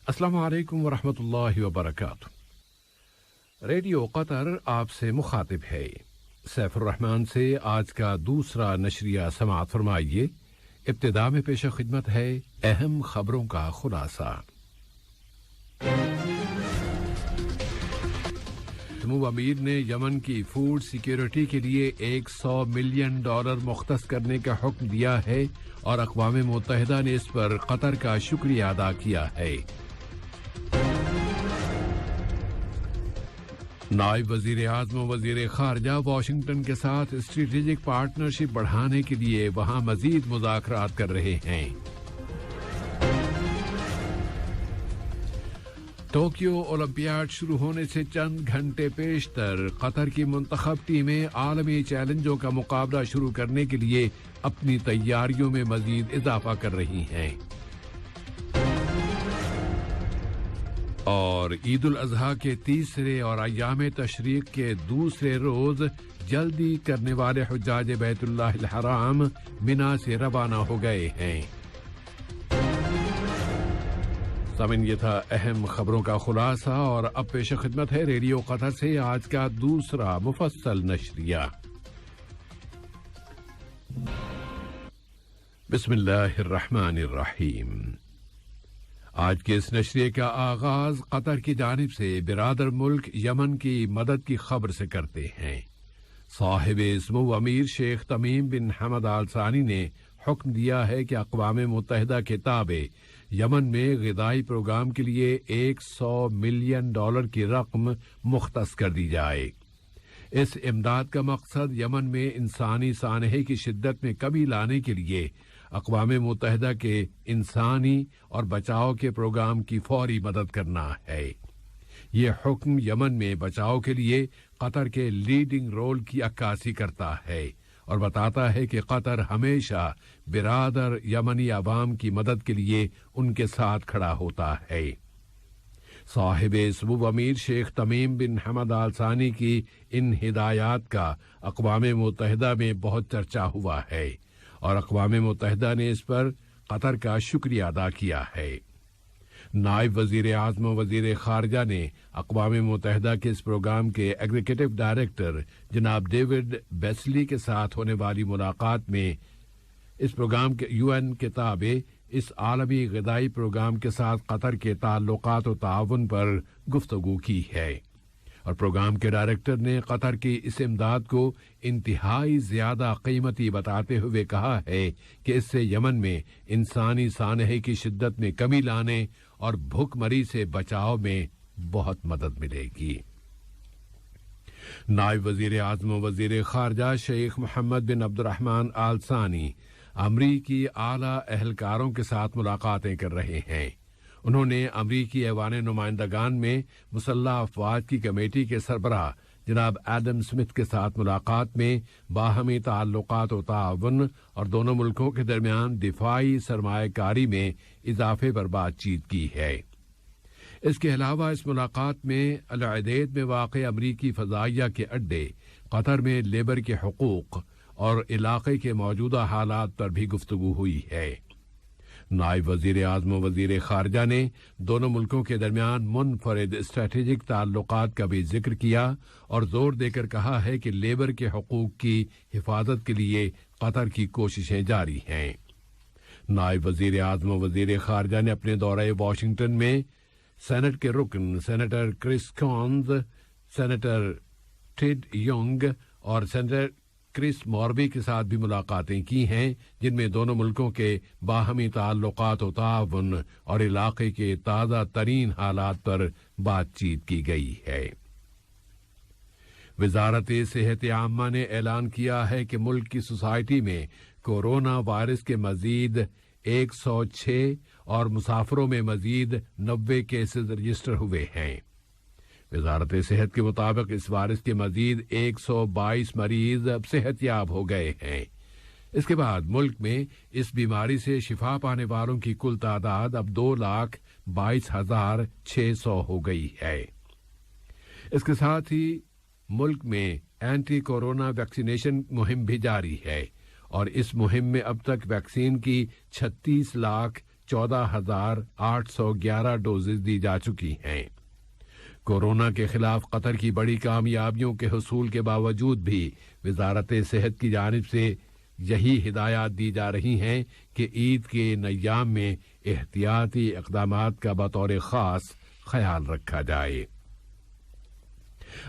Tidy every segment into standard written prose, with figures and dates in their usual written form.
अस्सलामु अलैकुम वरहमतुल्लाहि वबरकातुहू। रेडियो कतर आपसे मुखातिब है। सैफुर रहमान से आज का दूसरा नशरिया समाअत फरमाइए। इब्तिदा में पेश खिदमत है अहम खबरों का खुलासा। जम्मू अमीर ने यमन की फूड सिक्योरिटी के लिए $100 मिलियन मुख्तस करने का हुक्म दिया है और अक़वाम मुत्तहिदा ने इस पर कतर का शुक्रिया अदा किया है। नायब वजीर आज़म और वजीर खारजा वाशिंगटन के साथ स्ट्रेटेजिक पार्टनरशिप बढ़ाने के लिए वहां मजीद मुज़ाकरात कर रहे हैं। टोक्यो ओलंपियाड शुरू होने से चंद घंटे पेशतर कतर की मुंतखब टीमें आलमी चैलेंजों का मुकाबला शुरू करने के लिए अपनी तैयारियों में मजीद इजाफा कर रही हैं। और ईद उल अजहा के तीसरे और अय्याम तशरीक के दूसरे रोज जल्दी करने वाले हुज्जाज बैतुल्लाहिल हराम मिना से रवाना हो गए हैं। सामिन, ये था अहम खबरों का खुलासा और अब पेश खिदमत है रेडियो कतर से आज का दूसरा मुफस्सल नशरिया। बिस्मिल्लाहिर्रहमानिर्रहीम। आज के इस नशरिये का आगाज कतर की जानिब से बिरादर मुल्क यमन की मदद की खबर से करते हैं। साहिब इस्मो अमीर शेख तमीम बिन हमद आल सानी ने हुक्म दिया है कि अक़वाम मुत्तहिदा के ताबे यमन में ग़िज़ाई प्रोग्राम के लिए $100 मिलियन की रकम मुख्तस कर दी जाए। इस इमदाद का मकसद यमन में इंसानी सानहे की शिद्दत में कमी लाने के लिए अक़वाम मुत्तहिदा के इंसानी और बचाव के प्रोग्राम की फौरी मदद करना है। ये हुक्म यमन में बचाव के लिए कतर के लीडिंग रोल की अक्कासी करता है और बताता है कि कतर हमेशा बिरादर यमनी अवाम की मदद के लिए उनके साथ खड़ा होता है। साहिब इस्मुब अमीर शेख तमीम बिन हमद आल सानी की इन हिदायत का अक़वाम मुत्तहिदा में बहुत चर्चा हुआ है और अक़वाम मुत्तहिदा ने इस पर कतर का शुक्रिया अदा किया है। नायब वजीर आज़म और वजीर खारजा ने अक़वाम मुत्तहिदा के इस प्रोग्राम के एग्जीक्यूटिव डायरेक्टर जनाब डेविड बेस्ली के साथ होने वाली मुलाकात में इस प्रोग्राम के यूएन के ताबे इस आलमी ग़िज़ाई प्रोग्राम के साथ कतर के ताल्लुकात और ताउन पर गुफ्तगू की है और प्रोग्राम के डायरेक्टर ने कतर की इस इमदाद को इंतहाई ज्यादा कीमती बताते हुए कहा है कि इससे यमन में इंसानी सानहे की शिद्दत में कमी लाने और भूखमरी से बचाव में बहुत मदद मिलेगी। नायब वजीर आज़म और वजीर खारजा शेख मोहम्मद बिन अब्दुर्रहमान आल सानी अमरीकी आला अहलकारों के साथ मुलाकातें कर रहे हैं। उन्होंने अमरीकी ऐवान नुमाइंदगान में मुसल्लह अफवाज की कमेटी के सरबराह जनाब एडम स्मिथ के साथ मुलाकात में बाहमी ताल्लुकात और ताउन और दोनों मुल्कों के दरमियान दिफाई सरमायाकारी में इजाफे पर बातचीत की है। इसके अलावा इस मुलाकात में अल उदैद में वाक़ अमरीकी फ़ज़ाइया के अड्डे कतर में लेबर के हुकूक और इलाके के मौजूदा हालात पर भी गुफ्तगू हुई है। नायब वजीर आज़म और वजीर खारजा ने दोनों मुल्कों के दरमियान मुनफरिद स्ट्रेटेजिक ताल्लुकात का भी जिक्र किया और जोर देकर कहा है कि लेबर के हुकूक की हिफाजत के लिए कतर की कोशिशें जारी हैं। नायब वजीर आज़म और वजीर खारजा ने अपने दौरे वाशिंगटन में सेनेट के रुकन senator Chris Coons, senator Ted Young और सेनेटर क्रिस मॉर्बी के साथ भी मुलाकातें की हैं, जिनमें दोनों मुल्कों के बाहमी ताल्लुकात और ताउन और इलाके के ताज़ा तरीन हालात पर बातचीत की गई है। वज़ारत सेहत आम्मा ने ऐलान किया है कि मुल्क की सोसाइटी में कोरोना वायरस के मजीद 106 और मुसाफिरों में मजीद 90 केसेस रजिस्टर हुए हैं। वज़ारत सेहत के मुताबिक इस वायरस के मजीद 122 मरीज अब सेहतयाब हो गए हैं। इसके बाद मुल्क में इस बीमारी से शिफा पाने वालों की कुल तादाद अब 2,22,600 हो गई है। इसके साथ ही मुल्क में एंटी कोरोना वैक्सीनेशन मुहिम भी जारी है और इस मुहिम में अब तक वैक्सीन की 14,811 डोजेज दी जा चुकी हैं। कोरोना के खिलाफ कतर की बड़ी कामयाबियों के हुसूल के बावजूद भी वजारत सेहत की जानिब से यही हिदायत दी जा रही हैं कि ईद के नय्याम में एहतियाती इक़दामात का बतौर ख़ास ख्याल रखा जाए।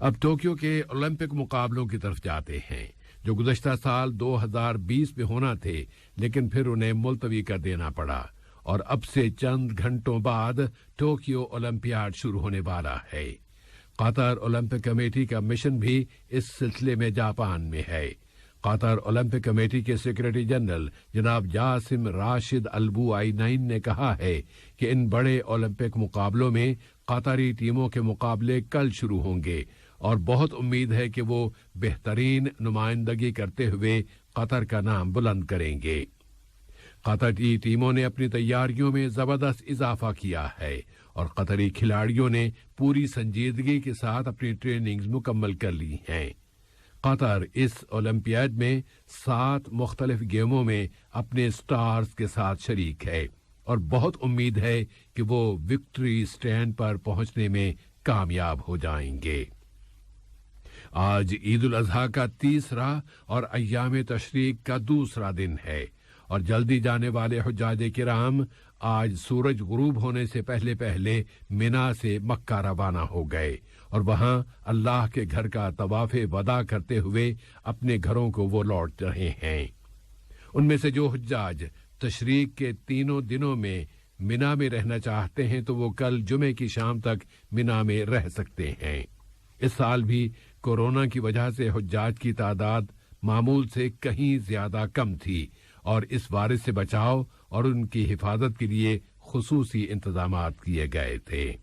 अब टोक्यो के ओलंपिक मुकाबलों की तरफ जाते हैं, जो गुज़श्ता साल 2020 में होना थे, लेकिन फिर उन्हें मुलतवी कर देना पड़ा और अब से चंद घंटों बाद टोक्यो ओलंपियाड शुरू होने वाला है। कतर ओलंपिक कमेटी का मिशन भी इस सिलसिले में जापान में है। कतर ओलंपिक कमेटी के सेक्रेटरी जनरल जनाब जासिम राशिद अल्बू आइनाइन ने कहा है कि इन बड़े ओलंपिक मुकाबलों में कतारी टीमों के मुकाबले कल शुरू होंगे और बहुत उम्मीद है कि वो बेहतरीन नुमाइंदगी करते हुए कतर का नाम बुलंद करेंगे। कतर की टीमों ने अपनी तैयारियों में जबरदस्त इजाफा किया है और कतरी खिलाड़ियों ने पूरी संजीदगी के साथ अपनी ट्रेनिंग्स मुकम्मल कर ली हैं। कतर इस ओलंपियाड में 7 मुख्तलिफ गेमों में अपने स्टार्स के साथ शरीक है और बहुत उम्मीद है कि वो विक्ट्री स्टैंड पर पहुंचने में कामयाब हो जाएंगे। आज ईद उल अजहा का तीसरा और अय्याम तशरीक का दूसरा दिन है और जल्दी जाने वाले हुज्जाज किराम आज सूरज गुरूब होने से पहले पहले मिना से मक्का रवाना हो गए और वहां अल्लाह के घर का तवाफ़े वदा करते हुए अपने घरों को वो लौट रहे हैं। उनमें से जो हुज्जाज तशरीक के तीनों दिनों में मिना में रहना चाहते हैं तो वो कल जुमे की शाम तक मिना में रह सकते हैं। इस साल भी कोरोना की वजह से हुज्जाज की तादाद मामूल से कहीं ज्यादा कम थी और इस वायरस से बचाव और उनकी हिफाजत के लिए खुसूसी इंतजामात किए गए थे।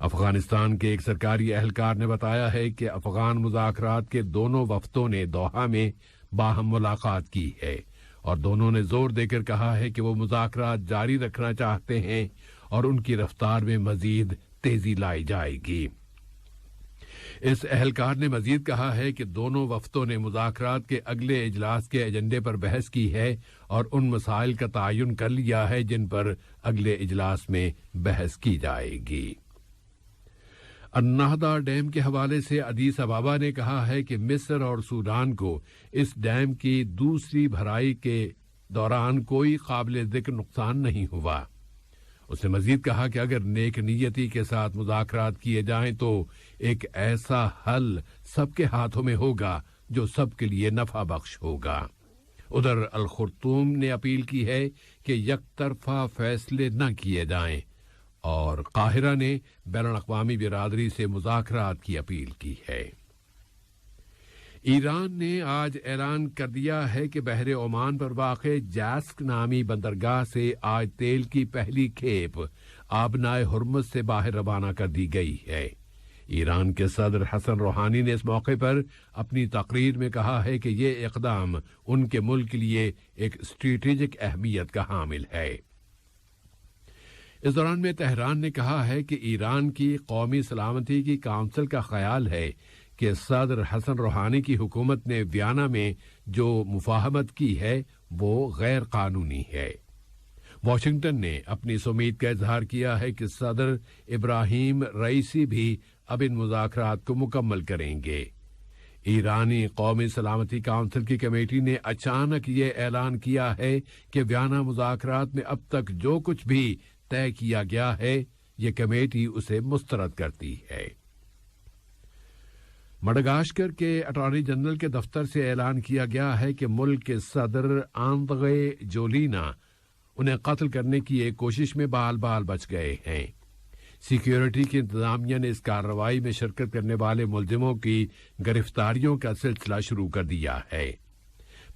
अफगानिस्तान के एक सरकारी अहलकार ने बताया है कि अफगान मुज़ाकरात के दोनों वफ्दों ने दोहा में बाहम मुलाकात की है और दोनों ने जोर देकर कहा है कि वो मुज़ाकरात जारी रखना चाहते हैं और उनकी रफ्तार में मजीद तेजी लाई जाएगी। इस अहलकार ने मजीद कहा है कि दोनों वफ्दों ने मुज़ाकरात के अगले इजलास के एजेंडे पर बहस की है और उन मसाइल का तयन कर लिया है जिन पर अगले इजलास में बहस की जाएगी। अन्नाहदा डैम के हवाले से अदीस अबाबा ने कहा है कि मिस्र और सूडान को इस डैम की दूसरी भराई के दौरान कोई काबिल जिक्र नुकसान नहीं हुआ। उसने मजीद कहा कि अगर नेक नियति के साथ मुज़ाकरात किए जाएं तो एक ऐसा हल सबके हाथों में होगा जो सबके लिए नफा बख्श होगा। उधर अल खुर्तूम ने अपील की है कि यकतरफा फैसले न किए जाएं और काहिरा ने बैनुल-अक़वामी बिरादरी से मुज़ाकरात की अपील की है। ईरान ने आज ऐलान कर दिया है कि बहरे ओमान पर वाक़े जास्क नामी बंदरगाह से आज तेल की पहली खेप आबनाए हुर्मुज़ से बाहर रवाना कर दी गई है। ईरान के सदर हसन रूहानी ने इस मौके पर अपनी तकरीर में कहा है कि ये इक़दाम उनके मुल्क के लिए एक स्ट्रेटेजिक अहमियत का हामिल है। इस दौरान में तेहरान ने कहा है कि ईरान की कौमी सलामती की काउंसिल का ख्याल है कि सदर हसन रूहानी की हुकूमत ने वियना में जो मुफाहमत की है वो गैर कानूनी है। वाशिंगटन ने अपनी इस उम्मीद का इजहार किया है कि सदर इब्राहिम रईसी भी अब इन मुज़ाकरात को मुकम्मल करेंगे। ईरानी कौमी सलामती काउंसिल की कमेटी ने अचानक ये ऐलान किया है कि वियना मुज़ाकरात में अब तक जो कुछ भी तय किया गया है ये कमेटी उसे मुस्तरद करती है। मडागास्कर के अटॉर्नी जनरल के दफ्तर से ऐलान किया गया है कि मुल्क के सदर आंद्रे जोलीना उन्हें कत्ल करने की एक कोशिश में बाल बाल बच गए हैं। सिक्योरिटी की इंतजामिया ने इस कार्रवाई में शिरकत करने वाले मुलजिमों की गिरफ्तारियों का सिलसिला शुरू कर दिया है।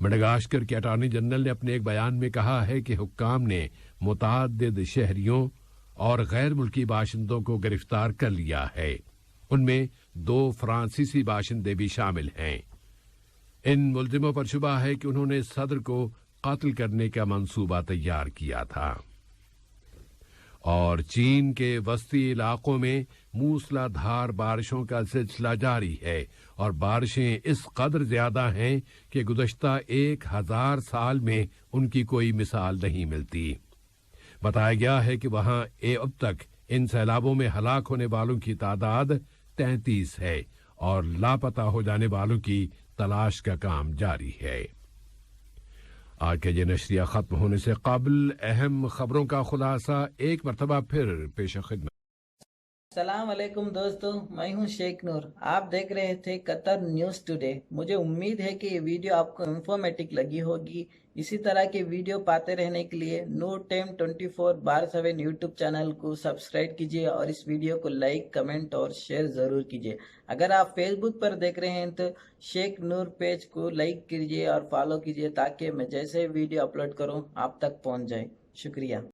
मडागास्कर के अटॉर्नी जनरल ने अपने एक बयान में कहा है कि हुक्काम ने मुतअद्दिद शहरियों और गैर मुल्की बाशिंदों को गिरफ्तार कर लिया है। उनमें 2 फ्रांसीसी बाशिंदे भी शामिल हैं। इन मुलजिमों पर शुबा है कि उन्होंने सदर को कत्ल करने का मंसूबा तैयार किया था। और चीन के वस्ती इलाकों में मूसलाधार बारिशों का सिलसिला जारी है और बारिशें इस कदर ज्यादा हैं कि गुज़श्ता 1000 साल में उनकी कोई मिसाल नहीं मिलती। बताया गया है कि वहां अब तक इन सैलाबों में हलाक होने वालों की तादाद 33 है और लापता हो जाने वालों की तलाश का काम जारी है। आज के ये नशरिया खत्म होने से कबल अहम खबरों का खुलासा एक मरतबा फिर पेश खिदमत। सलाम अलैकुम दोस्तों, मैं हूं शेख नूर। आप देख रहे थे कतर न्यूज़ टुडे। मुझे उम्मीद है कि ये वीडियो आपको इंफॉर्मेटिव लगी होगी। इसी तरह के वीडियो पाते रहने के लिए नूर टाइम 24/7 यूट्यूब चैनल को सब्सक्राइब कीजिए और इस वीडियो को लाइक, कमेंट और शेयर ज़रूर कीजिए। अगर आप फेसबुक पर देख रहे हैं तो शेख नूर पेज को लाइक कीजिए और फॉलो कीजिए ताकि मैं जैसे वीडियो अपलोड करूँ आप तक पहुँच जाए। शुक्रिया।